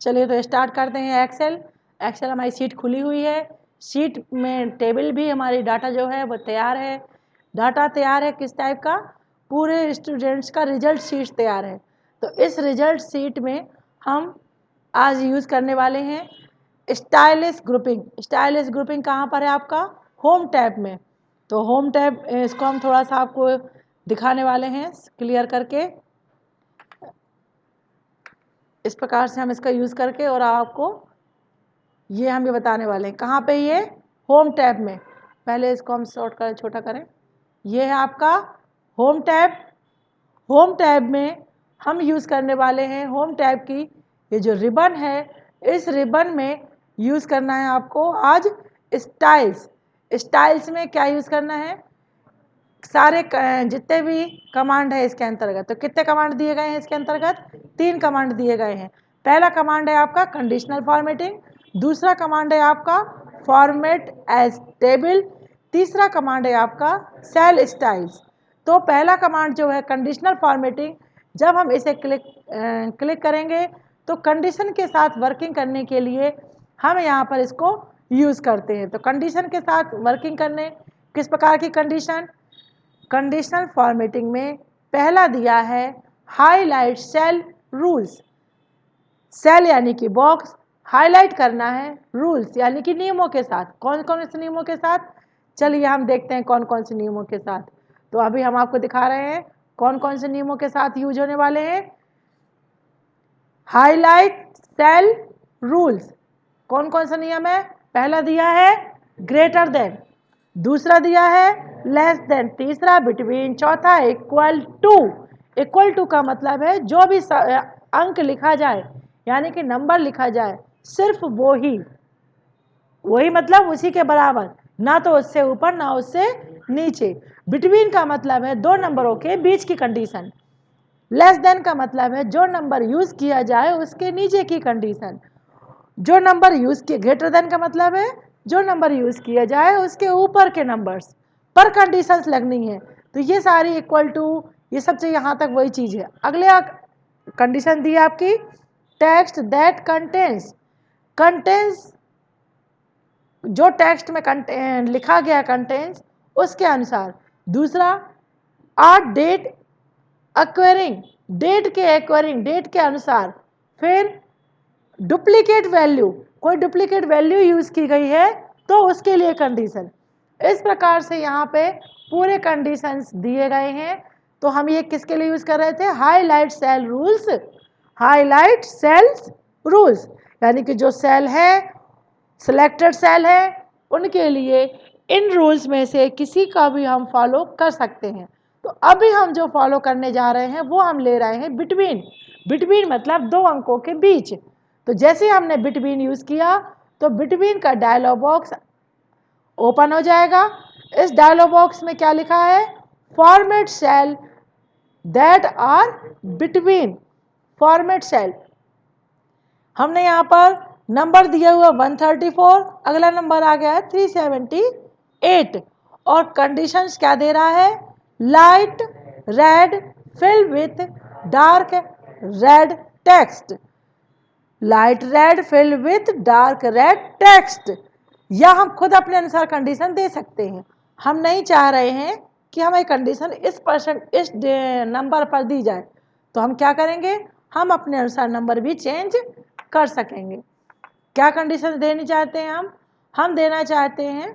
चलिए तो स्टार्ट करते हैं। एक्सेल हमारी शीट खुली हुई है। शीट में टेबल भी हमारी डाटा जो है वो तैयार है। डाटा तैयार है किस टाइप का? पूरे स्टूडेंट्स का रिजल्ट शीट तैयार है। तो इस रिजल्ट शीट में हम आज यूज़ करने वाले हैं स्टाइलिश ग्रुपिंग। स्टाइलिश ग्रुपिंग कहाँ पर है आपका? होम टैब में। तो होम टैब इसको हम थोड़ा सा आपको दिखाने वाले हैं क्लियर करके। इस प्रकार से हम इसका यूज़ करके और आपको ये हम ये बताने वाले हैं। कहाँ पे? ये होम टैब में। पहले इसको हम शॉर्ट करें, छोटा करें। ये है आपका होम टैब। होम टैब में हम यूज़ करने वाले हैं होम टैब की ये जो रिबन है, इस रिबन में यूज़ करना है आपको आज स्टाइल्स। स्टाइल्स में क्या यूज़ करना है? सारे जितने भी कमांड है इसके अंतर्गत। तो कितने कमांड दिए गए हैं इसके अंतर्गत? 3 कमांड दिए गए हैं। पहला कमांड है आपका कंडीशनल फॉर्मेटिंग, दूसरा कमांड है आपका फॉर्मेट एज टेबल, तीसरा कमांड है आपका सेल स्टाइल्स। तो पहला कमांड जो है कंडीशनल फॉर्मेटिंग, जब हम इसे क्लिक करेंगे तो कंडीशन के साथ वर्किंग करने के लिए हम यहाँ पर इसको यूज़ करते हैं। तो कंडीशन के साथ वर्किंग करने, किस प्रकार की कंडीशन? कंडीशनल फॉर्मेटिंग में पहला दिया है हाईलाइट सेल रूल्स। सेल यानी कि बॉक्स, हाईलाइट करना है रूल्स यानी कि नियमों के साथ। कौन कौन से नियमों के साथ? चलिए हम देखते हैं कौन कौन से नियमों के साथ। तो अभी हम आपको दिखा रहे हैं कौन कौन से नियमों के साथ यूज होने वाले हैं। हाईलाइट सेल रूल्स, कौन कौन सा नियम है? पहला दिया है ग्रेटर देन, दूसरा दिया है लेस देन, तीसरा बिटवीन, चौथा इक्वल टू। इक्वल टू का मतलब है जो भी अंक लिखा जाए यानी कि नंबर लिखा जाए सिर्फ वही मतलब उसी के बराबर, ना तो उससे ऊपर ना उससे नीचे। बिटवीन का मतलब है दो नंबरों के बीच की कंडीशन। लेस देन का मतलब है जो नंबर यूज किया जाए उसके नीचे की कंडीशन। जो नंबर यूज किए, ग्रेटर देन का मतलब है जो नंबर यूज किया जाए उसके ऊपर के नंबर्स पर कंडीशंस लगनी है। तो ये सारी इक्वल टू, ये सब से यहाँ तक वही चीज है। अगले कंडीशन दी आपकी टेक्स्ट दैट कंटेंस जो टेक्स्ट में लिखा गया कंटेंस उसके अनुसार। दूसरा डेट एक्वायरिंग, डेट के अनुसार। फिर डुप्लीकेट वैल्यू, कोई डुप्लीकेट वैल्यू यूज की गई है तो उसके लिए कंडीशन। इस प्रकार से यहाँ पे पूरे कंडीशंस दिए गए हैं। तो हम ये किसके लिए यूज कर रहे थे? Highlight cell rules. Highlight cells rules यानी कि जो सेल है, सिलेक्टेड सेल है, उनके लिए इन रूल्स में से किसी का भी हम फॉलो कर सकते हैं। तो अभी हम जो फॉलो करने जा रहे हैं वो हम ले रहे हैं बिटवीन। बिटवीन मतलब दो अंकों के बीच। तो जैसे हमने बिटवीन यूज किया तो बिटवीन का डायलॉग बॉक्स ओपन हो जाएगा। इस डायलॉग बॉक्स में क्या लिखा है? Format cell that are between. Format cell, हमने यहाँ पर नंबर दिया हुआ 134, अगला नंबर आ गया है 378 और कंडीशंस क्या दे रहा है? Light red fill with dark red text. Light red fill with dark red text, या हम खुद अपने अनुसार कंडीशन दे सकते हैं। हम नहीं चाह रहे हैं कि हमें कंडीशन इस नंबर पर दी जाए, तो हम क्या करेंगे? हम अपने अनुसार नंबर भी चेंज कर सकेंगे। क्या कंडीशन देनी चाहते हैं हम देना चाहते हैं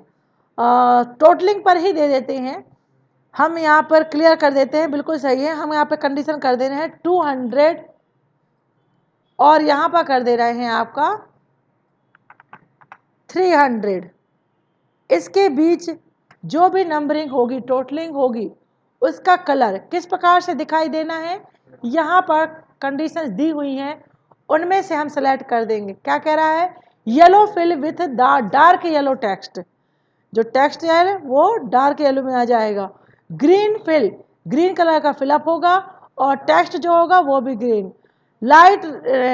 टोटलिंग पर ही दे देते हैं। हम यहाँ पर क्लियर कर देते हैं, बिल्कुल सही है। हम यहाँ पर कंडीशन कर दे रहे हैं 200 और यहाँ पर कर दे रहे हैं आपका 300। इसके बीच जो भी नंबरिंग होगी, टोटलिंग होगी, उसका कलर किस प्रकार से दिखाई देना है? यहाँ पर कंडीशंस दी हुई हैं, उनमें से हम सेलेक्ट कर देंगे। क्या कह रहा है? Yellow fill with dark yellow text. जो टेक्स्ट है वो डार्क येलो में आ जाएगा। ग्रीन फिल, ग्रीन कलर का फिलअप होगा और टेक्स्ट जो होगा वो भी ग्रीन। लाइट,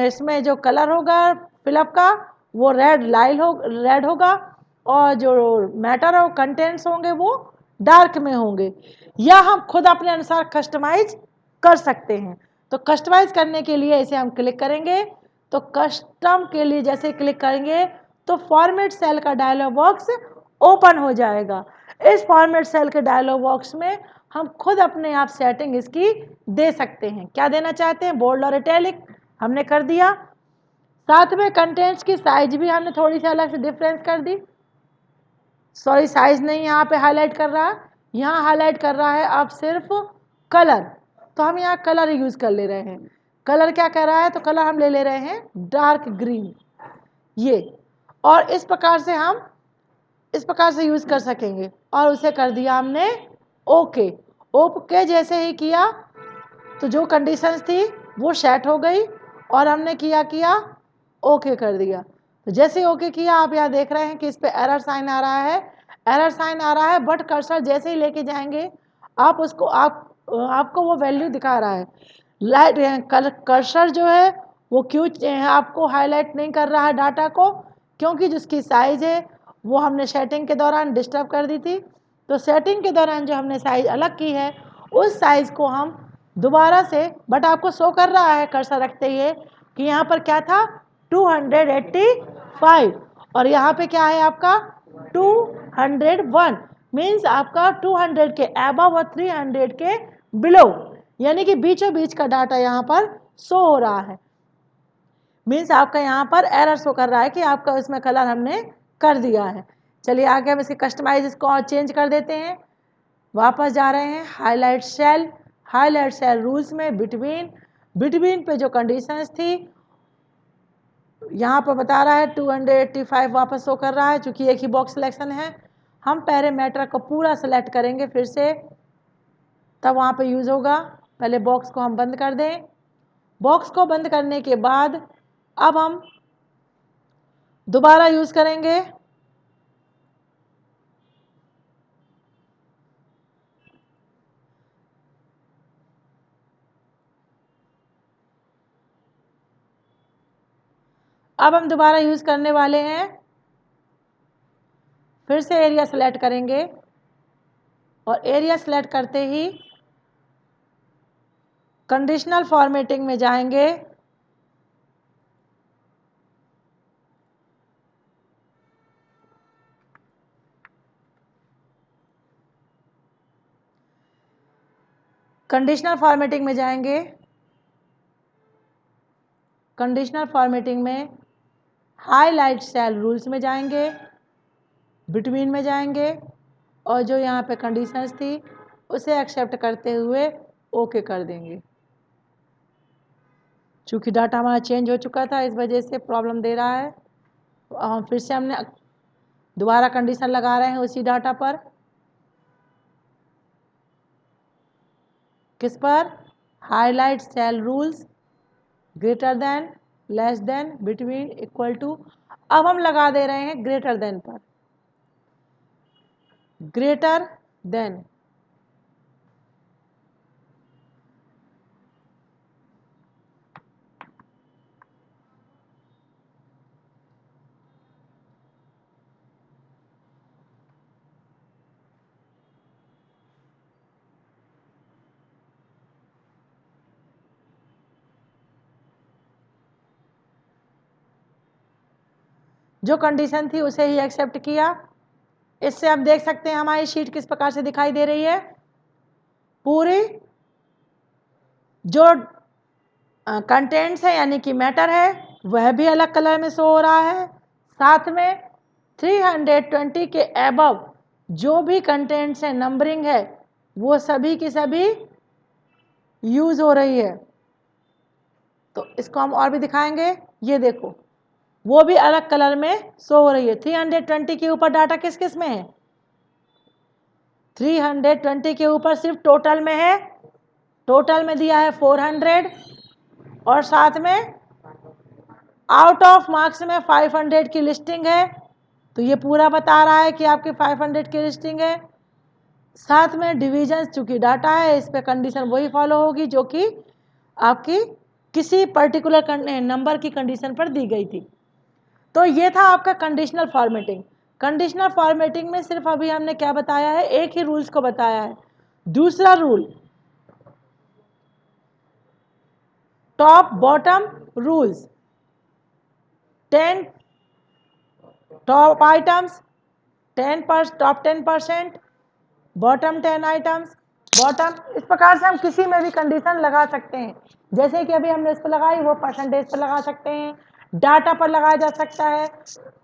इसमें जो कलर होगा फिलअप का वो रेड होगा और जो मैटर और कंटेंट्स होंगे वो डार्क में होंगे। या हम खुद अपने अनुसार कस्टमाइज कर सकते हैं। तो कस्टमाइज करने के लिए इसे हम क्लिक करेंगे तो कस्टम के लिए जैसे क्लिक करेंगे तो फॉर्मेट सेल का डायलॉग बॉक्स ओपन हो जाएगा। इस फॉर्मेट सेल के डायलॉग बॉक्स में हम खुद अपने आप सेटिंग इसकी दे सकते हैं। क्या देना चाहते हैं, बोल्ड और इटैलिक हमने कर दिया। साथ में कंटेंट्स की साइज भी हमने थोड़ी सी अलग से डिफरेंस कर दी। सॉरी, साइज नहीं यहाँ पे हाईलाइट कर रहा है, यहाँ हाईलाइट कर रहा है अब सिर्फ कलर। तो हम यहाँ कलर यूज कर ले रहे हैं। कलर क्या कह रहा है, तो कलर हम ले रहे हैं डार्क ग्रीन ये, और इस प्रकार से हम इस प्रकार से यूज कर सकेंगे। और उसे कर दिया हमने ओके। ओके जैसे ही किया तो जो कंडीशंस थी वो सेट हो गई और हमने किया ओके कर दिया। तो जैसे ओके किया आप यहाँ देख रहे हैं कि इस पे एरर साइन आ रहा है, एरर साइन आ रहा है, बट कर्सर जैसे ही लेके जाएंगे आप उसको आपको वो वैल्यू दिखा रहा है। लाइट कर्सर जो है वो क्यों आपको हाईलाइट नहीं कर रहा है डाटा को, क्योंकि जिसकी साइज है वो हमने सेटिंग के दौरान डिस्टर्ब कर दी थी। तो सेटिंग के दौरान जो हमने साइज अलग की है उस साइज को हम दोबारा से, बट आपको शो कर रहा है कर्सर रखते ही कि यहाँ पर क्या था 285 और यहाँ पे क्या है आपका 201, मीन्स आपका 200 के अबव और 300 के बिलो, यानी कि बीचों बीच का डाटा यहाँ पर शो हो रहा है। मीन्स आपका यहाँ पर एरर शो कर रहा है कि आपका इसमें कलर हमने कर दिया है। चलिए आगे हम इसके कस्टमाइज इसको और चेंज कर देते हैं। वापस जा रहे हैं हाईलाइट सेल रूल्स में बिटवीन पे जो कंडीशंस थी यहाँ पर बता रहा है 285 वापस शो कर रहा है। चूंकि एक ही बॉक्स सिलेक्शन है, हम पैरामीटर को पूरा सेलेक्ट करेंगे फिर से, तब वहाँ पे यूज़ होगा। पहले बॉक्स को हम बंद कर दें। बॉक्स को बंद करने के बाद अब हम दोबारा यूज़ करेंगे। अब हम दोबारा यूज़ करने वाले हैं, फिर से एरिया सेलेक्ट करेंगे और एरिया सेलेक्ट करते ही कंडीशनल फॉर्मेटिंग में जाएंगे। कंडीशनल फॉर्मेटिंग में जाएंगे, कंडीशनल फॉर्मेटिंग में हाईलाइट सेल रूल्स में जाएंगे, बिटवीन में जाएंगे और जो यहाँ पे कंडीशंस थी उसे एक्सेप्ट करते हुए ओके कर देंगे। चूँकि डाटा हमारा चेंज हो चुका था इस वजह से प्रॉब्लम दे रहा है। तो फिर से हमने दोबारा कंडीशन लगा रहे हैं उसी डाटा पर। किस पर, highlight cell rules, greater than, less than, between, equal to. अब हम लगा दे रहे हैं ग्रेटर देन पर, ग्रेटर देन। जो कंडीशन थी उसे ही एक्सेप्ट किया। इससे आप देख सकते हैं हमारी शीट किस प्रकार से दिखाई दे रही है। पूरी जो कंटेंट्स है यानी कि मैटर है वह भी अलग कलर में शो हो रहा है। साथ में 320 के एबव जो भी कंटेंट्स है, नंबरिंग है, वो सभी की सभी यूज हो रही है। तो इसको हम और भी दिखाएंगे। ये देखो वो भी अलग कलर में शो हो रही है। 320 के ऊपर डाटा किस किस में है, 320 के ऊपर सिर्फ टोटल में है, टोटल में दिया है 400 और साथ में आउट ऑफ मार्क्स में 500 की लिस्टिंग है। तो ये पूरा बता रहा है कि आपकी 500 की लिस्टिंग है। साथ में डिवीजन चूंकि डाटा है इस पे कंडीशन वही फॉलो होगी जो कि आपकी किसी पर्टिकुलर नंबर की कंडीशन पर दी गई थी। तो ये था आपका कंडीशनल फॉर्मेटिंग। कंडीशनल फॉर्मेटिंग में सिर्फ अभी हमने क्या बताया है, एक ही रूल्स को बताया है। दूसरा rule top bottom rules, 10 top items, top 10%, bottom 10 items, bottom. इस प्रकार से हम किसी में भी कंडीशन लगा सकते हैं। जैसे कि अभी हमने इस पर लगाई, वो परसेंटेज पर लगा सकते हैं, डाटा पर लगाया जा सकता है,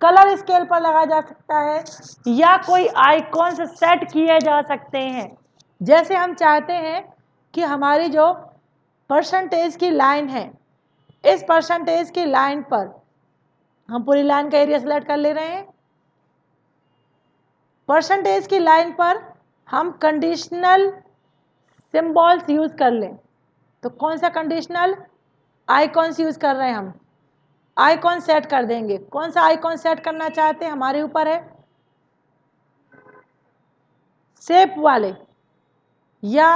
कलर स्केल पर लगाया जा सकता है, या कोई आइकॉन से सेट किए जा सकते हैं। जैसे हम चाहते हैं कि हमारी जो परसेंटेज की लाइन है, इस परसेंटेज की लाइन पर हम पूरी लाइन का एरिया सेलेक्ट कर ले रहे हैं। परसेंटेज की लाइन पर हम कंडीशनल सिंबल्स यूज कर लें, तो कौन सा कंडीशनल आइकॉन्स यूज कर रहे हैं हम, आइकॉन सेट कर देंगे। कौन सा आइकॉन सेट करना चाहते हैं हमारे ऊपर है, शेप वाले या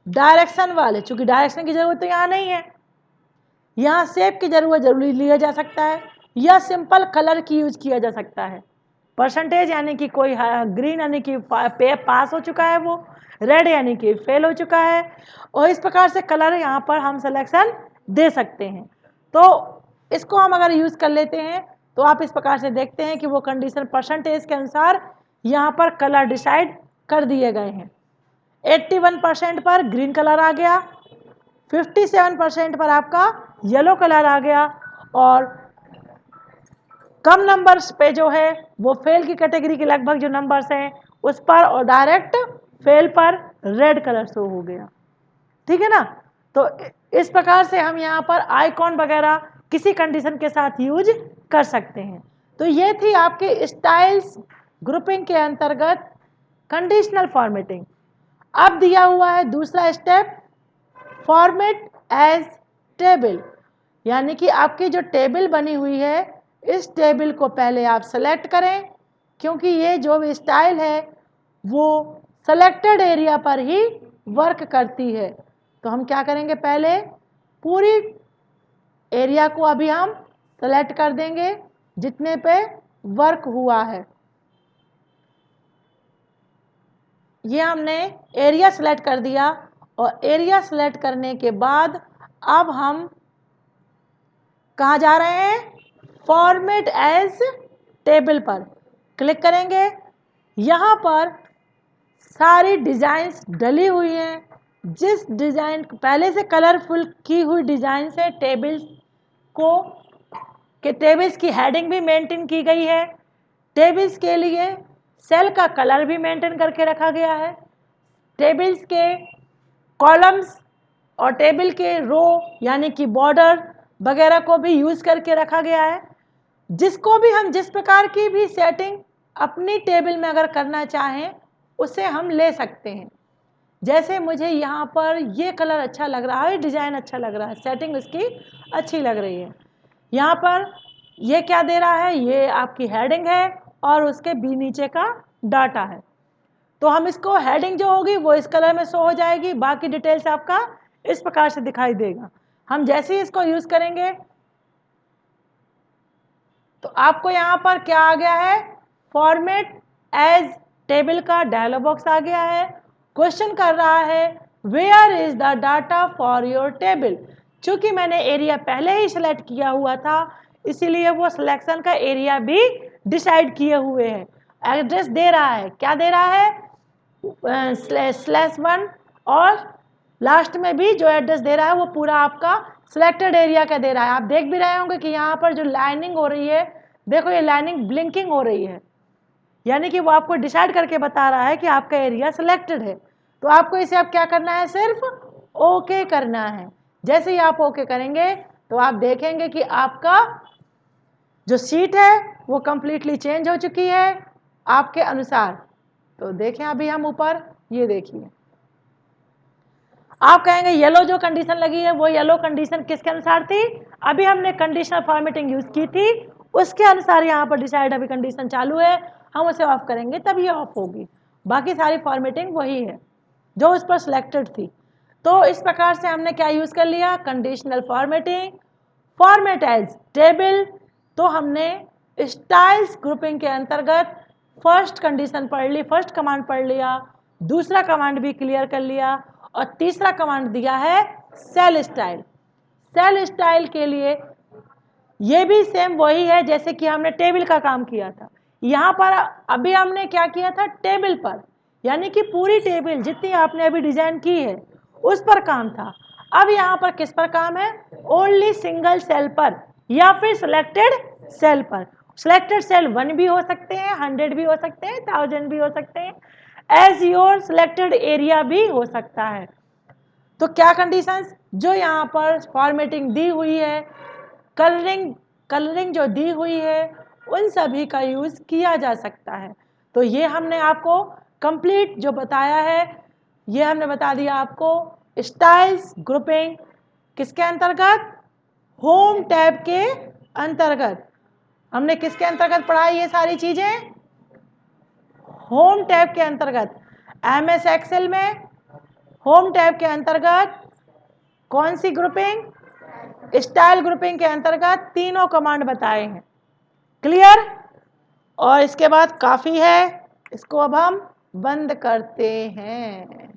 डायरेक्शन वाले। चूंकि डायरेक्शन की जरूरत तो यहाँ नहीं है, यहाँ शेप की जरूरत जरूरी लिया जा सकता है, या सिंपल कलर की यूज किया जा सकता है। परसेंटेज यानी कि कोई ग्रीन यानी कि पास हो चुका है, वो रेड यानी कि फेल हो चुका है, और इस प्रकार से कलर यहाँ पर हम सिलेक्शन दे सकते हैं। तो इसको हम अगर यूज कर लेते हैं तो आप इस प्रकार से देखते हैं कि वो कंडीशन परसेंटेज के अनुसार यहाँ पर कलर डिसाइड कर दिए गए हैं। 81% पर ग्रीन कलर आ गया, 57% पर आपका येलो कलर आ गया, और कम नंबर्स पे जो है वो फेल की कैटेगरी के लगभग जो नंबर्स हैं उस पर, और डायरेक्ट फेल पर रेड कलर शो हो गया। ठीक है ना। तो इस प्रकार से हम यहाँ पर आइकॉन वगैरह किसी कंडीशन के साथ यूज कर सकते हैं। तो ये थी आपके स्टाइल्स ग्रुपिंग के अंतर्गत कंडीशनल फॉर्मेटिंग। अब दिया हुआ है दूसरा स्टेप, फॉर्मेट एज टेबल। यानी कि आपकी जो टेबल बनी हुई है, इस टेबल को पहले आप सेलेक्ट करें, क्योंकि ये जो भी स्टाइल है वो सेलेक्टेड एरिया पर ही वर्क करती है। तो हम क्या करेंगे, पहले पूरी एरिया को अभी हम सेलेक्ट कर देंगे जितने पे वर्क हुआ है। ये हमने एरिया सेलेक्ट कर दिया, और एरिया सेलेक्ट करने के बाद अब हम कहाँ जा रहे हैं, फॉर्मेट एज टेबल पर क्लिक करेंगे। यहाँ पर सारी डिजाइन्स डली हुई हैं, जिस डिजाइन पहले से कलरफुल की हुई डिजाइन से टेबल्स को के टेबल्स की हेडिंग भी मेंटेन की गई है। टेबल्स के लिए सेल का कलर भी मेंटेन करके रखा गया है। टेबल्स के कॉलम्स और टेबल के रो यानी कि बॉर्डर वगैरह को भी यूज करके रखा गया है। जिसको भी हम जिस प्रकार की भी सेटिंग अपनी टेबल में अगर करना चाहें उसे हम ले सकते हैं। जैसे मुझे यहाँ पर ये कलर अच्छा लग रहा है, डिजाइन अच्छा लग रहा है, सेटिंग इसकी अच्छी लग रही है। यहाँ पर ये क्या दे रहा है, ये आपकी हेडिंग है और उसके भी नीचे का डाटा है। तो हम इसको हेडिंग जो होगी वो इस कलर में शो हो जाएगी, बाकी डिटेल्स आपका इस प्रकार से दिखाई देगा। हम जैसे ही इसको यूज करेंगे तो आपको यहाँ पर क्या आ गया है, फॉर्मेट एज टेबल का डायलॉग बॉक्स आ गया है। क्वेश्चन कर रहा है where is the data for your table. चूंकि मैंने एरिया पहले ही सिलेक्ट किया हुआ था, इसीलिए वो सिलेक्शन का एरिया भी डिसाइड किए हुए हैं। एड्रेस दे रहा है, क्या दे रहा है, /1, और लास्ट में भी जो एड्रेस दे रहा है वो पूरा आपका सिलेक्टेड एरिया का दे रहा है। आप देख भी रहे होंगे कि यहाँ पर जो लाइनिंग हो रही है, देखो ये लाइनिंग ब्लिंकिंग हो रही है, यानी कि वो आपको डिसाइड करके बता रहा है कि आपका एरिया सिलेक्टेड है। तो आपको इसे अब क्या करना है, सिर्फ ओके करना है। जैसे ही आप ओके करेंगे तो आप देखेंगे कि आपका जो सीट है वो कंप्लीटली चेंज हो चुकी है आपके अनुसार। तो देखें अभी हम ऊपर, ये देखिए, आप कहेंगे येलो जो कंडीशन लगी है वो येलो कंडीशन किसके अनुसार थी, अभी हमने कंडीशनल फॉर्मेटिंग यूज की थी उसके अनुसार यहाँ पर डिसाइड अभी कंडीशन चालू है, हम उसे ऑफ करेंगे तब ये ऑफ होगी। बाकी सारी फॉर्मेटिंग वही है जो उस पर सिलेक्टेड थी। तो इस प्रकार से हमने क्या यूज कर लिया, conditional formatting, format as table. तो हमने स्टाइल्स ग्रुपिंग के अंतर्गत फर्स्ट कंडीशन पढ़ ली, फर्स्ट कमांड पढ़ लिया, दूसरा कमांड भी क्लियर कर लिया, और तीसरा कमांड दिया है सेल स्टाइल। सेल स्टाइल के लिए ये भी सेम वही है जैसे कि हमने टेबल का काम किया था। यहाँ पर अभी हमने क्या किया था, टेबल पर, यानी कि पूरी टेबल जितनी आपने अभी डिजाइन की है उस पर काम था। अब यहाँ पर किस पर काम है, ओनली सिंगल सेल पर या फिर सिलेक्टेड सेल पर। सिलेक्टेड सेल 1 भी हो सकते हैं, 100 भी हो सकते हैं, 1000 भी हो सकते हैं, एज योर सिलेक्टेड एरिया भी हो सकता है। तो क्या कंडीशंस, जो यहाँ पर फॉर्मेटिंग दी हुई है, कलरिंग जो दी हुई है, उन सभी का यूज किया जा सकता है। तो ये हमने आपको कंप्लीट जो बताया है, ये हमने बता दिया आपको स्टाइल्स ग्रुपिंग किसके अंतर्गत, होम टैब के अंतर्गत। हमने किसके अंतर्गत पढ़ा ये सारी चीजें, होम टैब के अंतर्गत। एमएस एक्सेल में होम टैब के अंतर्गत कौन सी ग्रुपिंग, स्टाइल ग्रुपिंग के अंतर्गत तीनों कमांड बताए हैं। क्लियर, और इसके बाद काफी है, इसको अब हम बंद करते हैं।